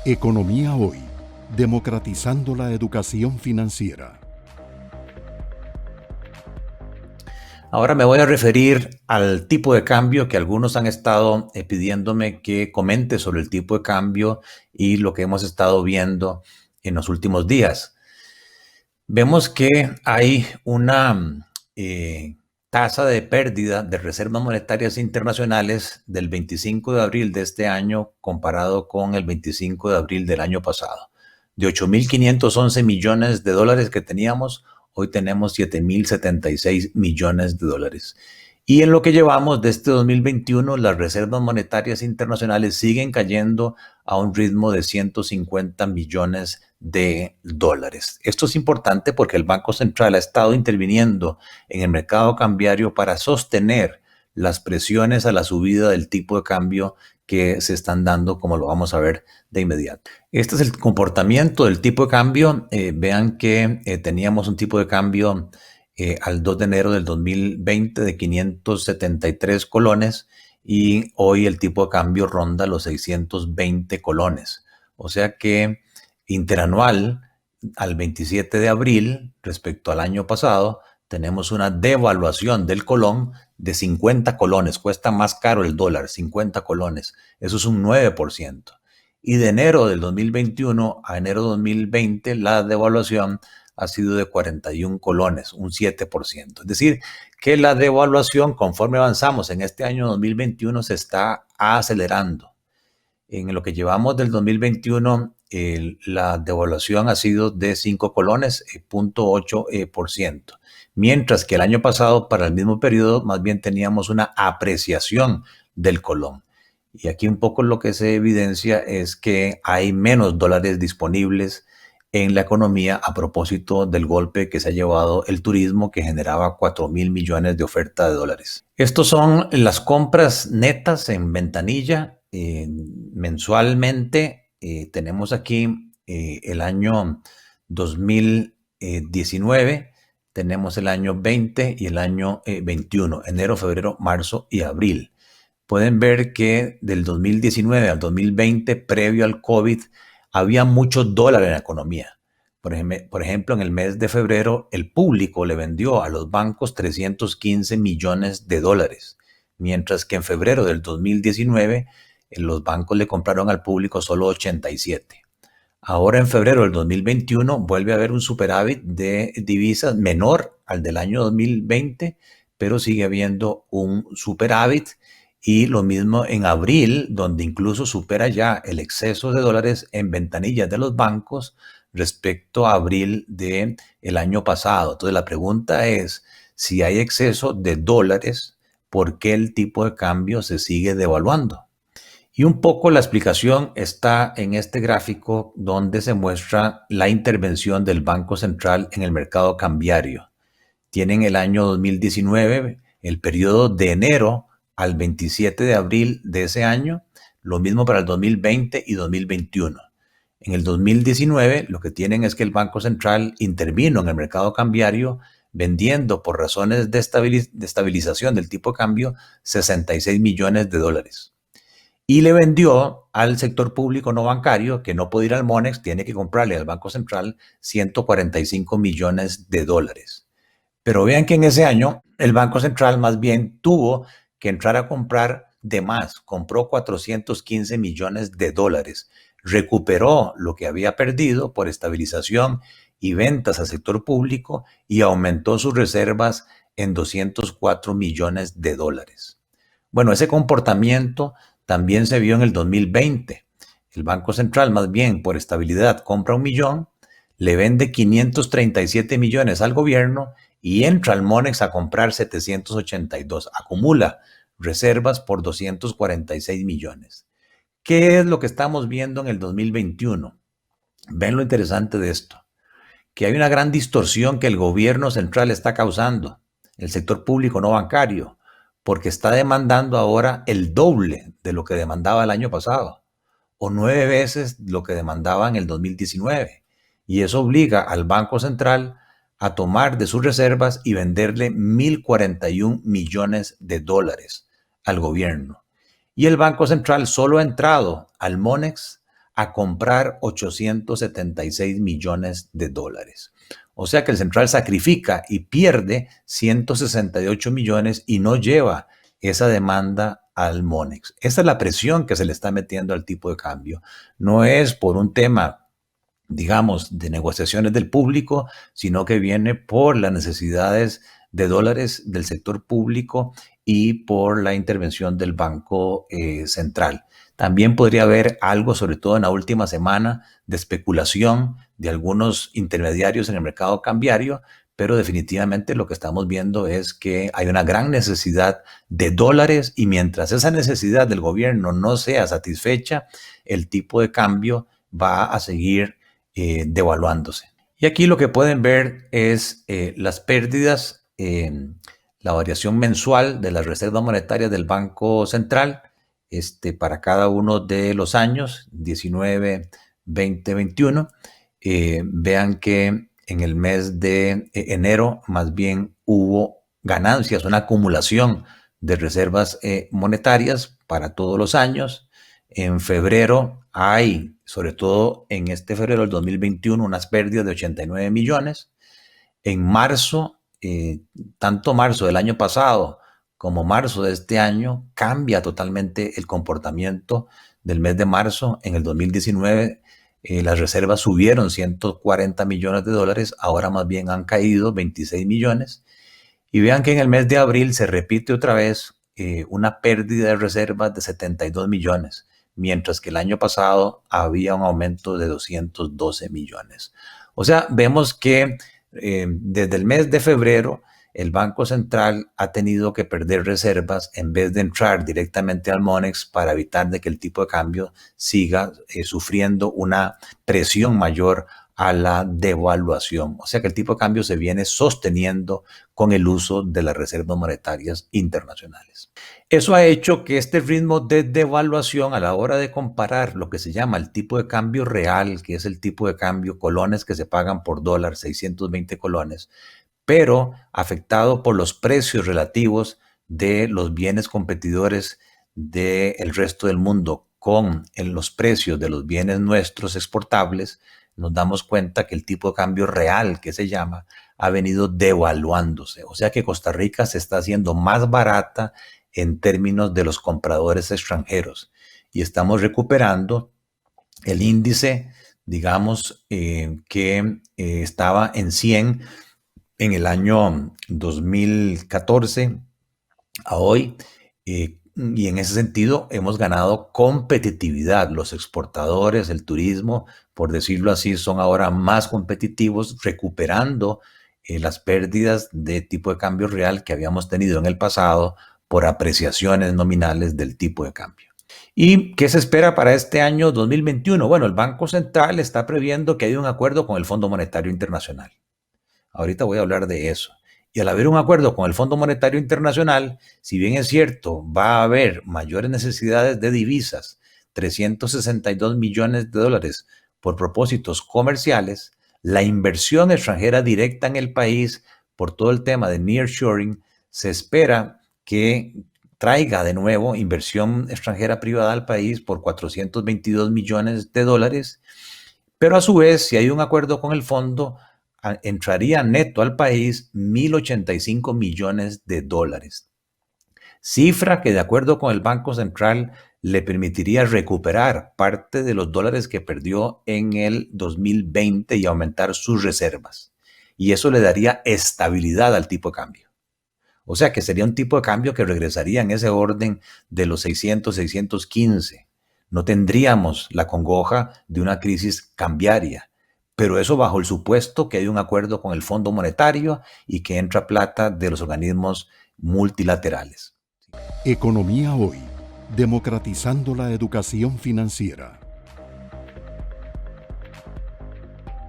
Economía Hoy, democratizando la educación financiera. Ahora me voy a referir al tipo de cambio que algunos han estado pidiéndome que comente sobre el tipo de cambio y lo que hemos estado viendo en los últimos días. Vemos que hay una tasa de pérdida de reservas monetarias internacionales del 25 de abril de este año comparado con el 25 de abril del año pasado. De 8.511 millones de dólares que teníamos, hoy tenemos 7.076 millones de dólares. Y en lo que llevamos de este 2021, las reservas monetarias internacionales siguen cayendo a un ritmo de 150 millones de dólares. Esto es importante porque el Banco Central ha estado interviniendo en el mercado cambiario para sostener las presiones a la subida del tipo de cambio que se están dando, como lo vamos a ver de inmediato. Este es el comportamiento del tipo de cambio. Vean que teníamos un tipo de cambio al 2 de enero del 2020 de 573 colones y hoy el tipo de cambio ronda los 620 colones. O sea que interanual al 27 de abril respecto al año pasado tenemos una devaluación del colón de 50 colones. Cuesta más caro el dólar, 50 colones. Eso es un 9%. Y de enero del 2021 a enero de 2020 la devaluación ha sido de 41 colones, un 7%. Es decir, que la devaluación conforme avanzamos en este año 2021 se está acelerando. En lo que llevamos del 2021, la devaluación ha sido de 5 colones, 0.8%. Mientras que el año pasado, para el mismo periodo, más bien teníamos una apreciación del colón. Y aquí un poco lo que se evidencia es que hay menos dólares disponibles en la economía a propósito del golpe que se ha llevado el turismo, que generaba 4.000 millones de oferta de dólares. Estos son las compras netas en ventanilla. Mensualmente tenemos aquí el año 2019, tenemos el año 20 y el año 21, enero, febrero, marzo y abril. Pueden ver que del 2019 al 2020, previo al COVID, había mucho dólar en la economía. Por ejemplo, en el mes de febrero, el público le vendió a los bancos 315 millones de dólares, mientras que en febrero del 2019, los bancos le compraron al público solo 87. Ahora en febrero del 2021 vuelve a haber un superávit de divisas menor al del año 2020, pero sigue habiendo un superávit. Y lo mismo en abril, donde incluso supera ya el exceso de dólares en ventanillas de los bancos respecto a abril del año pasado. Entonces la pregunta es, si hay exceso de dólares, ¿por qué el tipo de cambio se sigue devaluando? Y un poco la explicación está en este gráfico donde se muestra la intervención del Banco Central en el mercado cambiario. Tienen el año 2019, el periodo de enero al 27 de abril de ese año, lo mismo para el 2020 y 2021. En el 2019 lo que tienen es que el Banco Central intervino en el mercado cambiario vendiendo por razones de estabilización del tipo de cambio 66 millones de dólares. Y le vendió al sector público no bancario, que no puede ir al Monex, tiene que comprarle al Banco Central 145 millones de dólares. Pero vean que en ese año el Banco Central más bien tuvo que entrar a comprar de más, compró 415 millones de dólares, recuperó lo que había perdido por estabilización y ventas al sector público y aumentó sus reservas en 204 millones de dólares. Bueno, ese comportamiento también se vio en el 2020. El Banco Central más bien por estabilidad compra 1 millón, le vende 537 millones al gobierno y entra al Monex a comprar 782. Acumula reservas por 246 millones. ¿Qué es lo que estamos viendo en el 2021? Ven lo interesante de esto, que hay una gran distorsión que el gobierno central está causando, el sector público no bancario, porque está demandando ahora el doble de lo que demandaba el año pasado, o 9 veces lo que demandaba en el 2019. Y eso obliga al Banco Central a tomar de sus reservas y venderle 1.041 millones de dólares al gobierno. Y el Banco Central solo ha entrado al Monex a comprar 876 millones de dólares. O sea que el central sacrifica y pierde 168 millones y no lleva esa demanda al Monex. Esa es la presión que se le está metiendo al tipo de cambio. No es por un tema, digamos, de negociaciones del público, sino que viene por las necesidades de dólares del sector público y por la intervención del Banco Central. También podría haber algo, sobre todo en la última semana, de especulación de algunos intermediarios en el mercado cambiario, pero definitivamente lo que estamos viendo es que hay una gran necesidad de dólares y mientras esa necesidad del gobierno no sea satisfecha, el tipo de cambio va a seguir devaluándose. Y aquí lo que pueden ver es las pérdidas, la variación mensual de las reservas monetarias del Banco Central para cada uno de los años, 19, 20, 21. Vean que en el mes de enero más bien hubo ganancias, una acumulación de reservas monetarias para todos los años. En febrero hay, sobre todo en este febrero del 2021, unas pérdidas de 89 millones. En marzo, tanto marzo del año pasado como marzo de este año, cambia totalmente el comportamiento del mes de marzo. En el 2019 las reservas subieron 140 millones de dólares, ahora más bien han caído 26 millones. Y vean que en el mes de abril se repite otra vez una pérdida de reservas de 72 millones, mientras que el año pasado había un aumento de 212 millones. O sea, vemos que desde el mes de febrero el Banco Central ha tenido que perder reservas en vez de entrar directamente al Monex para evitar de que el tipo de cambio siga sufriendo una presión mayor a la devaluación. O sea que el tipo de cambio se viene sosteniendo con el uso de las reservas monetarias internacionales. Eso ha hecho que este ritmo de devaluación a la hora de comparar lo que se llama el tipo de cambio real, que es el tipo de cambio colones que se pagan por dólar, 620 colones, pero afectado por los precios relativos de los bienes competidores del resto del mundo con los precios de los bienes nuestros exportables, nos damos cuenta que el tipo de cambio real, que se llama, ha venido devaluándose. O sea que Costa Rica se está haciendo más barata en términos de los compradores extranjeros y estamos recuperando el índice, digamos, que estaba en 100 en el año 2014 a hoy, y en ese sentido hemos ganado competitividad. Los exportadores, el turismo, por decirlo así, son ahora más competitivos, recuperando las pérdidas de tipo de cambio real que habíamos tenido en el pasado por apreciaciones nominales del tipo de cambio. ¿Y qué se espera para este año 2021? Bueno, el Banco Central está previendo que haya un acuerdo con el Fondo Monetario Internacional. Ahorita voy a hablar de eso. Y al haber un acuerdo con el Fondo Monetario Internacional, si bien es cierto, va a haber mayores necesidades de divisas, 362 millones de dólares por propósitos comerciales, la inversión extranjera directa en el país por todo el tema de nearshoring, se espera que traiga de nuevo inversión extranjera privada al país por 422 millones de dólares, pero a su vez, si hay un acuerdo con el fondo, entraría neto al país 1.085 millones de dólares. Cifra que de acuerdo con el Banco Central le permitiría recuperar parte de los dólares que perdió en el 2020 y aumentar sus reservas. Y eso le daría estabilidad al tipo de cambio. O sea que sería un tipo de cambio que regresaría en ese orden de los 600, 615. No tendríamos la congoja de una crisis cambiaria. Pero eso bajo el supuesto que hay un acuerdo con el Fondo Monetario y que entra plata de los organismos multilaterales. Economía Hoy, democratizando la educación financiera.